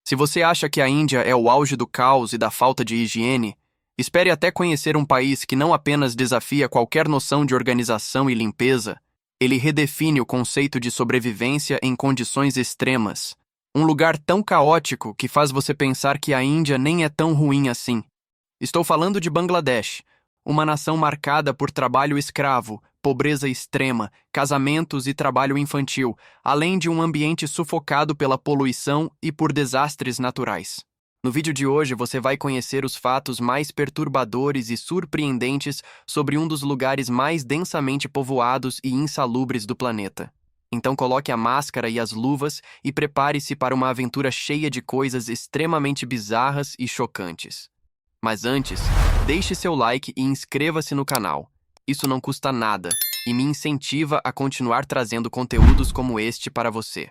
Se você acha que a Índia é o auge do caos e da falta de higiene, espere até conhecer um país que não apenas desafia qualquer noção de organização e limpeza, ele redefine o conceito de sobrevivência em condições extremas. Um lugar tão caótico que faz você pensar que a Índia nem é tão ruim assim. Estou falando de Bangladesh, uma nação marcada por trabalho escravo, pobreza extrema, casamentos e trabalho infantil, além de um ambiente sufocado pela poluição e por desastres naturais. No vídeo de hoje você vai conhecer os fatos mais perturbadores e surpreendentes sobre um dos lugares mais densamente povoados e insalubres do planeta. Então coloque a máscara e as luvas e prepare-se para uma aventura cheia de coisas extremamente bizarras e chocantes. Mas antes, deixe seu like e inscreva-se no canal. Isso não custa nada e me incentiva a continuar trazendo conteúdos como este para você.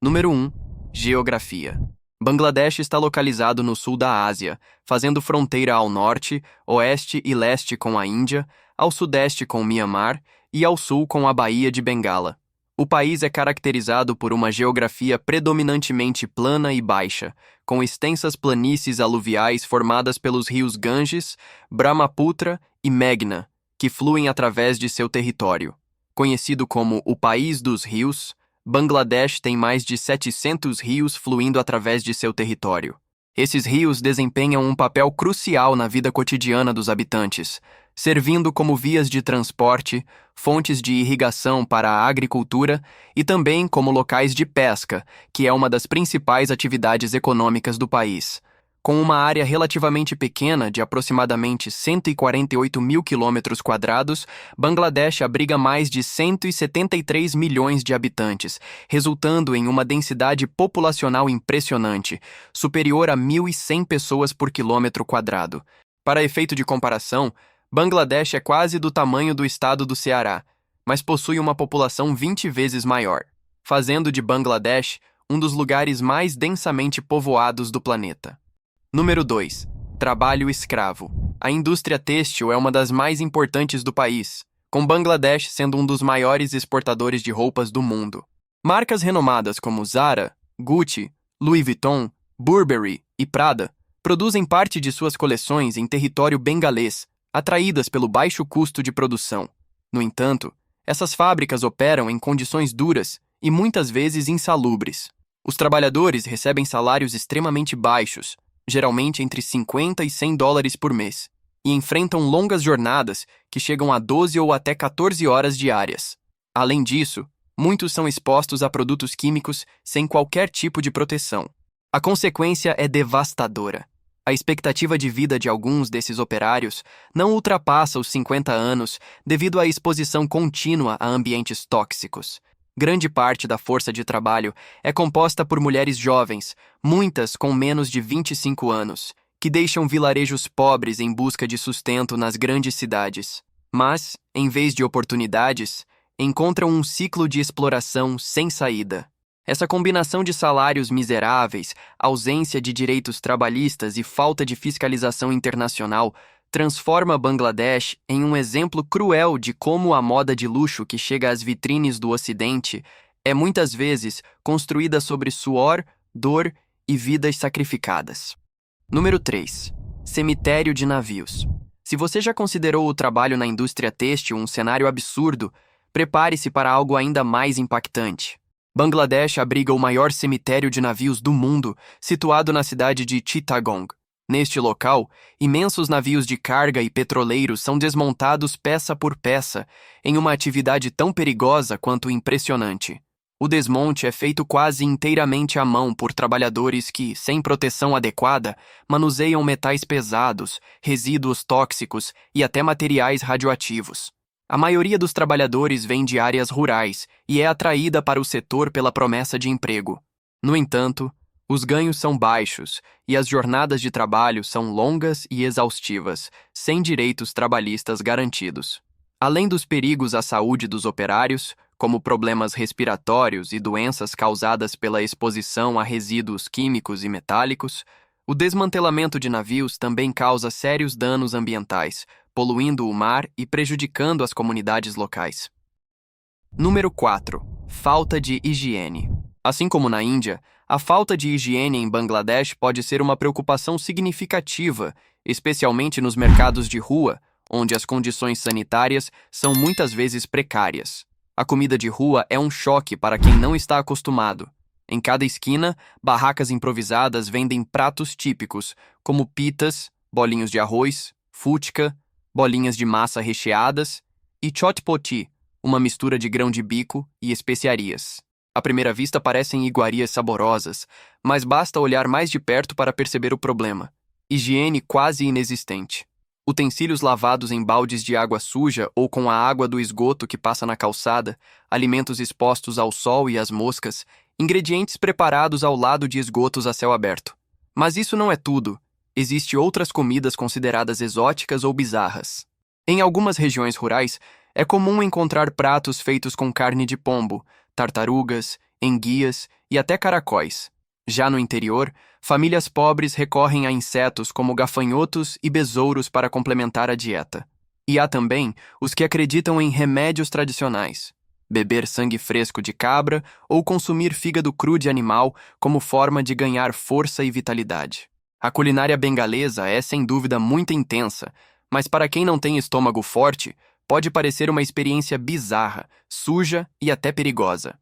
Número 1. Geografia. Bangladesh está localizado no sul da Ásia, fazendo fronteira ao norte, oeste e leste com a Índia, ao sudeste com Mianmar e ao sul com a Baía de Bengala. O país é caracterizado por uma geografia predominantemente plana e baixa, com extensas planícies aluviais formadas pelos rios Ganges, Brahmaputra e Meghna, que fluem através de seu território. Conhecido como o País dos Rios, Bangladesh tem mais de 700 rios fluindo através de seu território. Esses rios desempenham um papel crucial na vida cotidiana dos habitantes, servindo como vias de transporte, fontes de irrigação para a agricultura e também como locais de pesca, que é uma das principais atividades econômicas do país. Com uma área relativamente pequena, de aproximadamente 148 mil quilômetros quadrados, Bangladesh abriga mais de 173 milhões de habitantes, resultando em uma densidade populacional impressionante, superior a 1.100 pessoas por quilômetro quadrado. Para efeito de comparação, Bangladesh é quase do tamanho do estado do Ceará, mas possui uma população 20 vezes maior, fazendo de Bangladesh um dos lugares mais densamente povoados do planeta. Número 2. Trabalho escravo. A indústria têxtil é uma das mais importantes do país, com Bangladesh sendo um dos maiores exportadores de roupas do mundo. Marcas renomadas como Zara, Gucci, Louis Vuitton, Burberry e Prada produzem parte de suas coleções em território bengalês, atraídas pelo baixo custo de produção. No entanto, essas fábricas operam em condições duras e muitas vezes insalubres. Os trabalhadores recebem salários extremamente baixos, geralmente entre 50 e 100 dólares por mês, e enfrentam longas jornadas que chegam a 12 ou até 14 horas diárias. Além disso, muitos são expostos a produtos químicos sem qualquer tipo de proteção. A consequência é devastadora. A expectativa de vida de alguns desses operários não ultrapassa os 50 anos devido à exposição contínua a ambientes tóxicos. Grande parte da força de trabalho é composta por mulheres jovens, muitas com menos de 25 anos, que deixam vilarejos pobres em busca de sustento nas grandes cidades. Mas, em vez de oportunidades, encontram um ciclo de exploração sem saída. Essa combinação de salários miseráveis, ausência de direitos trabalhistas e falta de fiscalização internacional transforma Bangladesh em um exemplo cruel de como a moda de luxo que chega às vitrines do Ocidente é muitas vezes construída sobre suor, dor e vidas sacrificadas. Número 3. Cemitério de navios. Se você já considerou o trabalho na indústria têxtil um cenário absurdo, prepare-se para algo ainda mais impactante. Bangladesh abriga o maior cemitério de navios do mundo, situado na cidade de Chittagong. Neste local, imensos navios de carga e petroleiros são desmontados peça por peça, em uma atividade tão perigosa quanto impressionante. O desmonte é feito quase inteiramente à mão por trabalhadores que, sem proteção adequada, manuseiam metais pesados, resíduos tóxicos e até materiais radioativos. A maioria dos trabalhadores vem de áreas rurais e é atraída para o setor pela promessa de emprego. No entanto, os ganhos são baixos e as jornadas de trabalho são longas e exaustivas, sem direitos trabalhistas garantidos. Além dos perigos à saúde dos operários, como problemas respiratórios e doenças causadas pela exposição a resíduos químicos e metálicos, o desmantelamento de navios também causa sérios danos ambientais, poluindo o mar e prejudicando as comunidades locais. Número 4. Falta de higiene. Assim como na Índia, A falta de higiene em Bangladesh pode ser uma preocupação significativa, especialmente nos mercados de rua, onde as condições sanitárias são muitas vezes precárias. A comida de rua é um choque para quem não está acostumado. Em cada esquina, barracas improvisadas vendem pratos típicos, como pitas, bolinhos de arroz, futka, bolinhas de massa recheadas e chotpoti, uma mistura de grão de bico e especiarias. À primeira vista parecem iguarias saborosas, mas basta olhar mais de perto para perceber o problema. Higiene quase inexistente. Utensílios lavados em baldes de água suja ou com a água do esgoto que passa na calçada, alimentos expostos ao sol e às moscas, ingredientes preparados ao lado de esgotos a céu aberto. Mas isso não é tudo. Existem outras comidas consideradas exóticas ou bizarras. Em algumas regiões rurais, é comum encontrar pratos feitos com carne de pombo, tartarugas, enguias e até caracóis. Já no interior, famílias pobres recorrem a insetos como gafanhotos e besouros para complementar a dieta. E há também os que acreditam em remédios tradicionais, beber sangue fresco de cabra ou consumir fígado cru de animal como forma de ganhar força e vitalidade. A culinária bengalesa é, sem dúvida, muito intensa, mas para quem não tem estômago forte, pode parecer uma experiência bizarra, suja e até perigosa.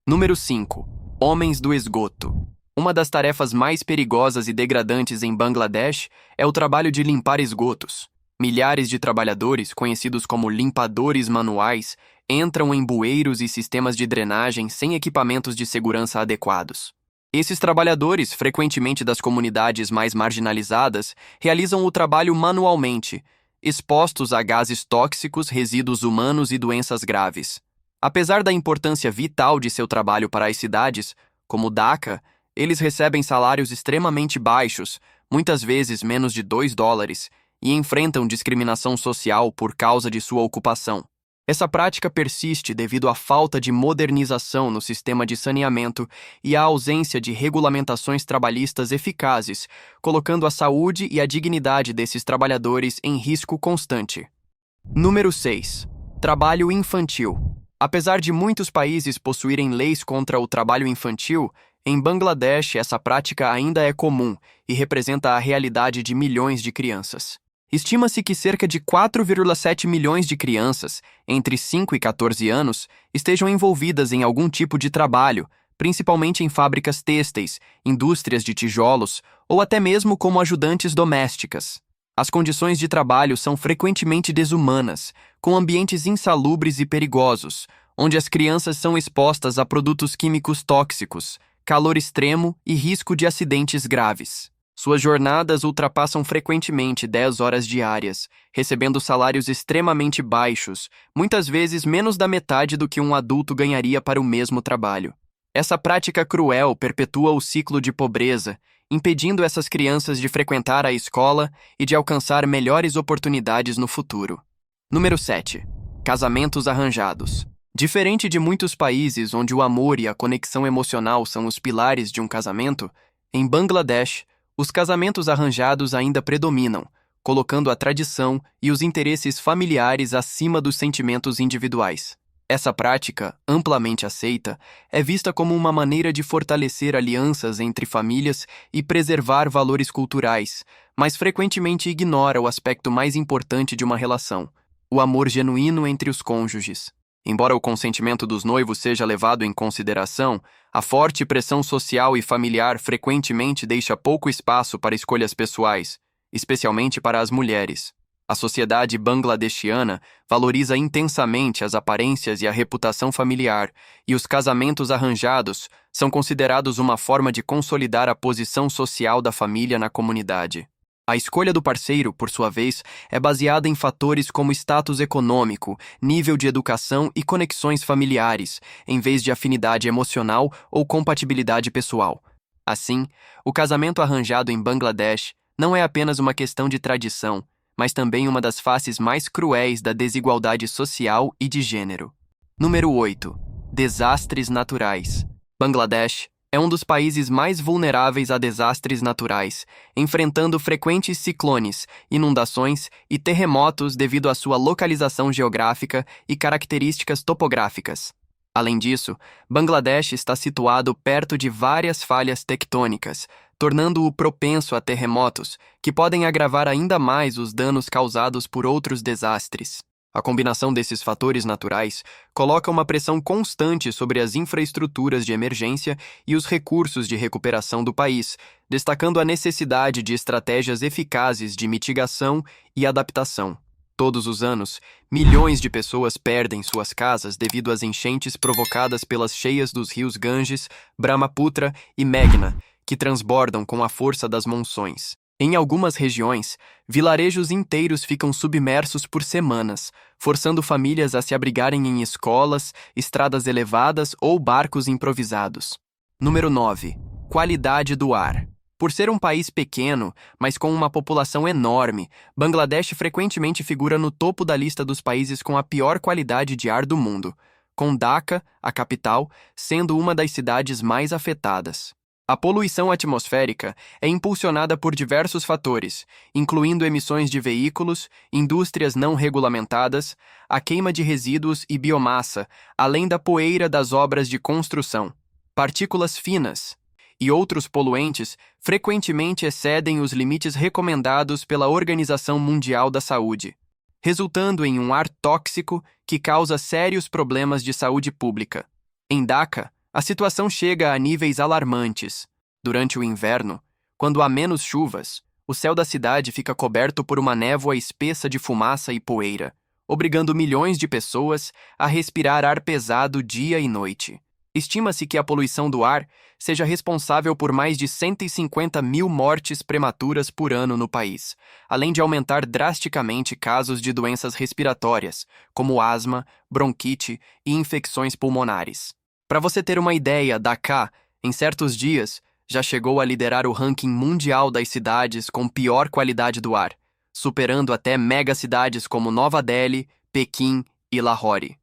Número 5. Homens do esgoto. Uma das tarefas mais perigosas e degradantes em Bangladesh é o trabalho de limpar esgotos. Milhares de trabalhadores, conhecidos como limpadores manuais, entram em bueiros e sistemas de drenagem sem equipamentos de segurança adequados. Esses trabalhadores, frequentemente das comunidades mais marginalizadas, realizam o trabalho manualmente, expostos a gases tóxicos, resíduos humanos e doenças graves. Apesar da importância vital de seu trabalho para as cidades, como Dhaka, eles recebem salários extremamente baixos, muitas vezes menos de $2, e enfrentam discriminação social por causa de sua ocupação. Essa prática persiste devido à falta de modernização no sistema de saneamento e à ausência de regulamentações trabalhistas eficazes, colocando a saúde e a dignidade desses trabalhadores em risco constante. Número 6. Trabalho infantil. Apesar de muitos países possuírem leis contra o trabalho infantil, em Bangladesh essa prática ainda é comum e representa a realidade de milhões de crianças. Estima-se que cerca de 4,7 milhões de crianças, entre 5 e 14 anos, estejam envolvidas em algum tipo de trabalho, principalmente em fábricas têxteis, indústrias de tijolos ou até mesmo como ajudantes domésticas. As condições de trabalho são frequentemente desumanas, com ambientes insalubres e perigosos, onde as crianças são expostas a produtos químicos tóxicos, calor extremo e risco de acidentes graves. Suas jornadas ultrapassam frequentemente 10 horas diárias, recebendo salários extremamente baixos, muitas vezes menos da metade do que um adulto ganharia para o mesmo trabalho. Essa prática cruel perpetua o ciclo de pobreza, impedindo essas crianças de frequentar a escola e de alcançar melhores oportunidades no futuro. Número 7. Casamentos arranjados. Diferente de muitos países onde o amor e a conexão emocional são os pilares de um casamento, em Bangladesh, os casamentos arranjados ainda predominam, colocando a tradição e os interesses familiares acima dos sentimentos individuais. Essa prática, amplamente aceita, é vista como uma maneira de fortalecer alianças entre famílias e preservar valores culturais, mas frequentemente ignora o aspecto mais importante de uma relação: o amor genuíno entre os cônjuges. Embora o consentimento dos noivos seja levado em consideração, a forte pressão social e familiar frequentemente deixa pouco espaço para escolhas pessoais, especialmente para as mulheres. A sociedade bangladeshiana valoriza intensamente as aparências e a reputação familiar, e os casamentos arranjados são considerados uma forma de consolidar a posição social da família na comunidade. A escolha do parceiro, por sua vez, é baseada em fatores como status econômico, nível de educação e conexões familiares, em vez de afinidade emocional ou compatibilidade pessoal. Assim, o casamento arranjado em Bangladesh não é apenas uma questão de tradição, mas também uma das faces mais cruéis da desigualdade social e de gênero. Número 8. Desastres naturais. Bangladesh é um dos países mais vulneráveis a desastres naturais, enfrentando frequentes ciclones, inundações e terremotos devido à sua localização geográfica e características topográficas. Além disso, Bangladesh está situado perto de várias falhas tectônicas, tornando-o propenso a terremotos, que podem agravar ainda mais os danos causados por outros desastres. A combinação desses fatores naturais coloca uma pressão constante sobre as infraestruturas de emergência e os recursos de recuperação do país, destacando a necessidade de estratégias eficazes de mitigação e adaptação. Todos os anos, milhões de pessoas perdem suas casas devido às enchentes provocadas pelas cheias dos rios Ganges, Brahmaputra e Meghna, que transbordam com a força das monções. Em algumas regiões, vilarejos inteiros ficam submersos por semanas, forçando famílias a se abrigarem em escolas, estradas elevadas ou barcos improvisados. Número 9. Qualidade do ar. Por ser um país pequeno, mas com uma população enorme, Bangladesh frequentemente figura no topo da lista dos países com a pior qualidade de ar do mundo, com Dhaka, a capital, sendo uma das cidades mais afetadas. A poluição atmosférica é impulsionada por diversos fatores, incluindo emissões de veículos, indústrias não regulamentadas, a queima de resíduos e biomassa, além da poeira das obras de construção. Partículas finas e outros poluentes frequentemente excedem os limites recomendados pela Organização Mundial da Saúde, resultando em um ar tóxico que causa sérios problemas de saúde pública. Em Dhaka, a situação chega a níveis alarmantes. Durante o inverno, quando há menos chuvas, o céu da cidade fica coberto por uma névoa espessa de fumaça e poeira, obrigando milhões de pessoas a respirar ar pesado dia e noite. Estima-se que a poluição do ar seja responsável por mais de 150 mil mortes prematuras por ano no país, além de aumentar drasticamente casos de doenças respiratórias, como asma, bronquite e infecções pulmonares. Para você ter uma ideia, Dhaka, em certos dias, já chegou a liderar o ranking mundial das cidades com pior qualidade do ar, superando até megacidades como Nova Delhi, Pequim e Lahore.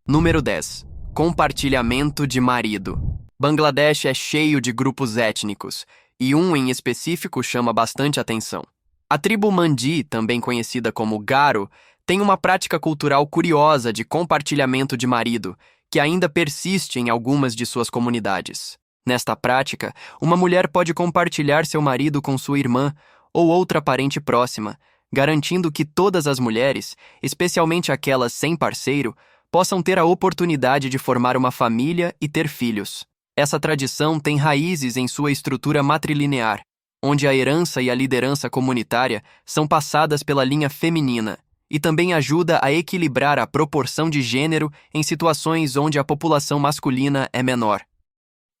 Número 10. Compartilhamento de marido. Bangladesh é cheio de grupos étnicos, e um em específico chama bastante atenção. A tribo Mandi, também conhecida como Garo, tem uma prática cultural curiosa de compartilhamento de marido, que ainda persiste em algumas de suas comunidades. Nesta prática, uma mulher pode compartilhar seu marido com sua irmã ou outra parente próxima, garantindo que todas as mulheres, especialmente aquelas sem parceiro, possam ter a oportunidade de formar uma família e ter filhos. Essa tradição tem raízes em sua estrutura matrilinear, onde a herança e a liderança comunitária são passadas pela linha feminina, e também ajuda a equilibrar a proporção de gênero em situações onde a população masculina é menor.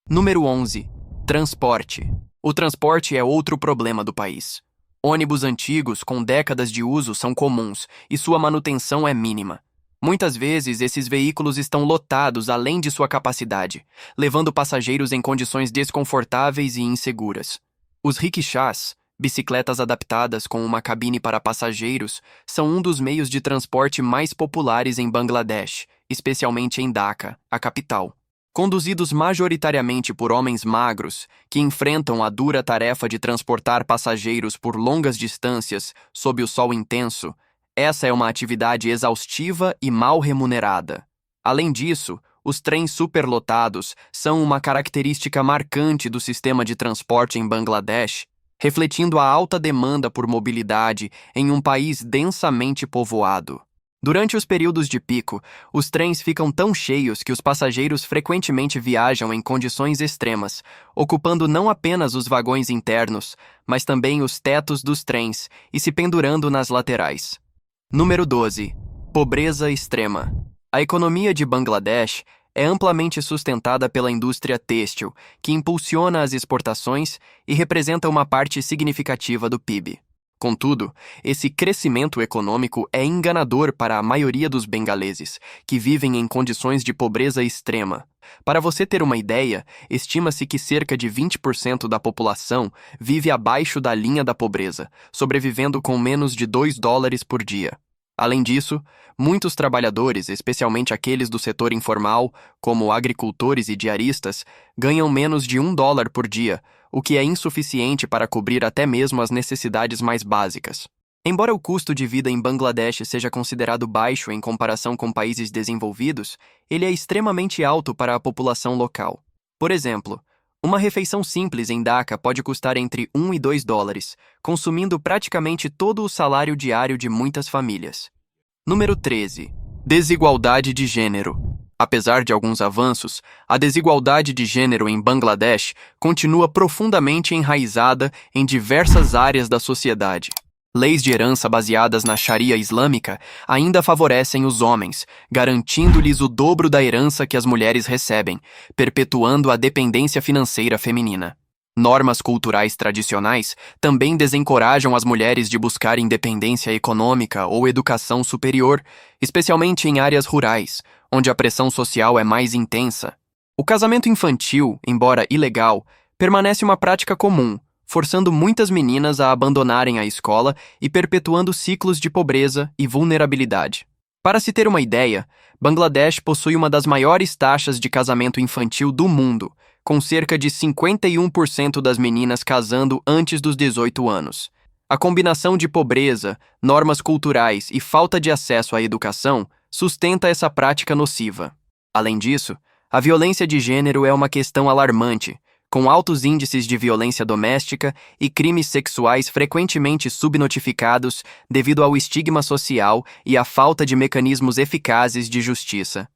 Número 11. Transporte. O transporte é outro problema do país. Ônibus antigos com décadas de uso são comuns e sua manutenção é mínima. Muitas vezes, esses veículos estão lotados além de sua capacidade, levando passageiros em condições desconfortáveis e inseguras. Os rickshaws, bicicletas adaptadas com uma cabine para passageiros, são um dos meios de transporte mais populares em Bangladesh, especialmente em Dhaka, a capital. Conduzidos majoritariamente por homens magros, que enfrentam a dura tarefa de transportar passageiros por longas distâncias sob o sol intenso, essa é uma atividade exaustiva e mal remunerada. Além disso, os trens superlotados são uma característica marcante do sistema de transporte em Bangladesh, refletindo a alta demanda por mobilidade em um país densamente povoado. Durante os períodos de pico, os trens ficam tão cheios que os passageiros frequentemente viajam em condições extremas, ocupando não apenas os vagões internos, mas também os tetos dos trens e se pendurando nas laterais. Número 12. Pobreza extrema. A economia de Bangladesh é amplamente sustentada pela indústria têxtil, que impulsiona as exportações e representa uma parte significativa do PIB. Contudo, esse crescimento econômico é enganador para a maioria dos bengaleses, que vivem em condições de pobreza extrema. Para você ter uma ideia, estima-se que cerca de 20% da população vive abaixo da linha da pobreza, sobrevivendo com menos de $2 por dia. Além disso, muitos trabalhadores, especialmente aqueles do setor informal, como agricultores e diaristas, ganham menos de $1 por dia, o que é insuficiente para cobrir até mesmo as necessidades mais básicas. Embora o custo de vida em Bangladesh seja considerado baixo em comparação com países desenvolvidos, ele é extremamente alto para a população local. Por exemplo, uma refeição simples em Dhaka pode custar entre US$ 1 e US$ 2, consumindo praticamente todo o salário diário de muitas famílias. Número 13. Desigualdade de gênero. Apesar de alguns avanços, a desigualdade de gênero em Bangladesh continua profundamente enraizada em diversas áreas da sociedade. Leis de herança baseadas na Sharia islâmica ainda favorecem os homens, garantindo-lhes o dobro da herança que as mulheres recebem, perpetuando a dependência financeira feminina. Normas culturais tradicionais também desencorajam as mulheres de buscar independência econômica ou educação superior, especialmente em áreas rurais, onde a pressão social é mais intensa. O casamento infantil, embora ilegal, permanece uma prática comum, forçando muitas meninas a abandonarem a escola e perpetuando ciclos de pobreza e vulnerabilidade. Para se ter uma ideia, Bangladesh possui uma das maiores taxas de casamento infantil do mundo, com cerca de 51% das meninas casando antes dos 18 anos. A combinação de pobreza, normas culturais e falta de acesso à educação sustenta essa prática nociva. Além disso, a violência de gênero é uma questão alarmante, com altos índices de violência doméstica e crimes sexuais frequentemente subnotificados devido ao estigma social e à falta de mecanismos eficazes de justiça.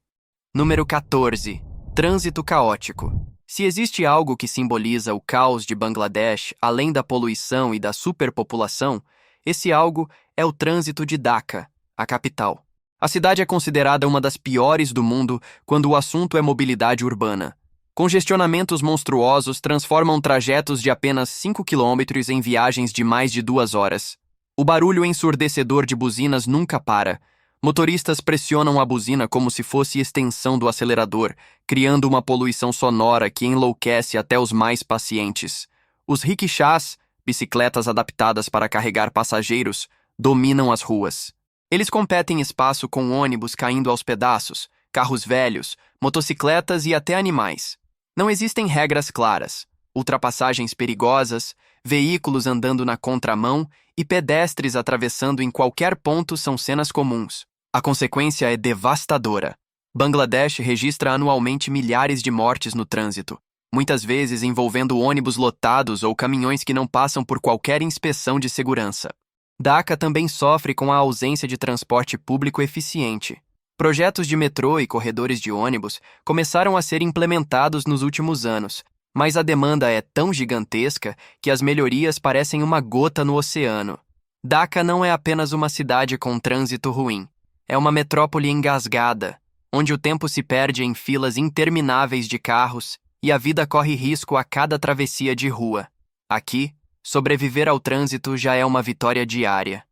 Número 14. Trânsito caótico. Se existe algo que simboliza o caos de Bangladesh, além da poluição e da superpopulação, esse algo é o trânsito de Dhaka, a capital. A cidade é considerada uma das piores do mundo quando o assunto é mobilidade urbana. Congestionamentos monstruosos transformam trajetos de apenas 5 quilômetros em viagens de mais de 2 horas. O barulho ensurdecedor de buzinas nunca para. Motoristas pressionam a buzina como se fosse extensão do acelerador, criando uma poluição sonora que enlouquece até os mais pacientes. Os rickshaws, bicicletas adaptadas para carregar passageiros, dominam as ruas. Eles competem espaço com ônibus caindo aos pedaços, carros velhos, motocicletas e até animais. Não existem regras claras, ultrapassagens perigosas, veículos andando na contramão e pedestres atravessando em qualquer ponto são cenas comuns. A consequência é devastadora. Bangladesh registra anualmente milhares de mortes no trânsito, muitas vezes envolvendo ônibus lotados ou caminhões que não passam por qualquer inspeção de segurança. Dhaka também sofre com a ausência de transporte público eficiente. Projetos de metrô e corredores de ônibus começaram a ser implementados nos últimos anos, mas a demanda é tão gigantesca que as melhorias parecem uma gota no oceano. Dhaka não é apenas uma cidade com trânsito ruim. É uma metrópole engasgada, onde o tempo se perde em filas intermináveis de carros e a vida corre risco a cada travessia de rua. Aqui, sobreviver ao trânsito já é uma vitória diária.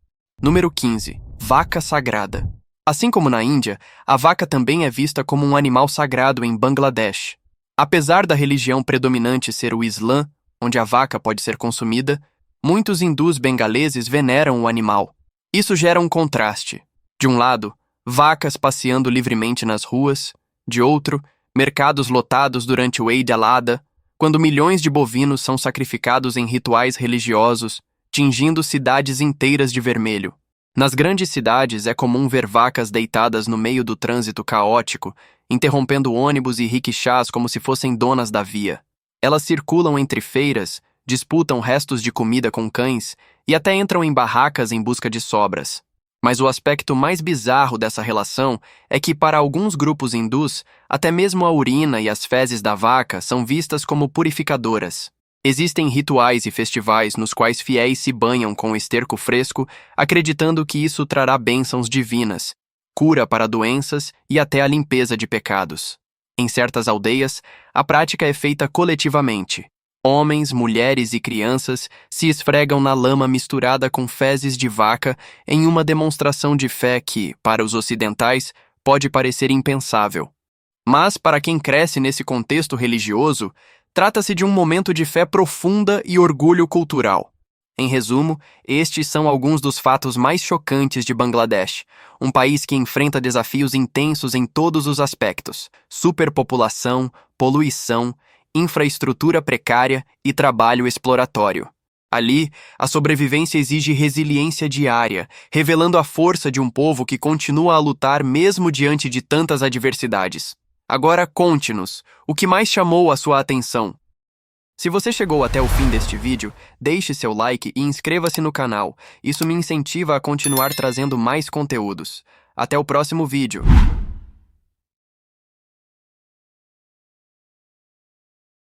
Número 15. Vaca sagrada. Assim como na Índia, a vaca também é vista como um animal sagrado em Bangladesh. Apesar da religião predominante ser o Islã, onde a vaca pode ser consumida, muitos hindus bengaleses veneram o animal. Isso gera um contraste. De um lado, vacas passeando livremente nas ruas; de outro, mercados lotados durante o Eid al-Adha, quando milhões de bovinos são sacrificados em rituais religiosos, tingindo cidades inteiras de vermelho. Nas grandes cidades é comum ver vacas deitadas no meio do trânsito caótico, interrompendo ônibus e rickshaws como se fossem donas da via. Elas circulam entre feiras, disputam restos de comida com cães e até entram em barracas em busca de sobras. Mas o aspecto mais bizarro dessa relação é que, para alguns grupos hindus, até mesmo a urina e as fezes da vaca são vistas como purificadoras. Existem rituais e festivais nos quais fiéis se banham com esterco fresco, acreditando que isso trará bênçãos divinas, cura para doenças e até a limpeza de pecados. Em certas aldeias, a prática é feita coletivamente. Homens, mulheres e crianças se esfregam na lama misturada com fezes de vaca em uma demonstração de fé que, para os ocidentais, pode parecer impensável. Mas, para quem cresce nesse contexto religioso, trata-se de um momento de fé profunda e orgulho cultural. Em resumo, estes são alguns dos fatos mais chocantes de Bangladesh, um país que enfrenta desafios intensos em todos os aspectos: superpopulação, poluição, infraestrutura precária e trabalho exploratório. Ali, a sobrevivência exige resiliência diária, revelando a força de um povo que continua a lutar mesmo diante de tantas adversidades. Agora conte-nos, o que mais chamou a sua atenção? Se você chegou até o fim deste vídeo, deixe seu like e inscreva-se no canal. Isso me incentiva a continuar trazendo mais conteúdos. Até o próximo vídeo.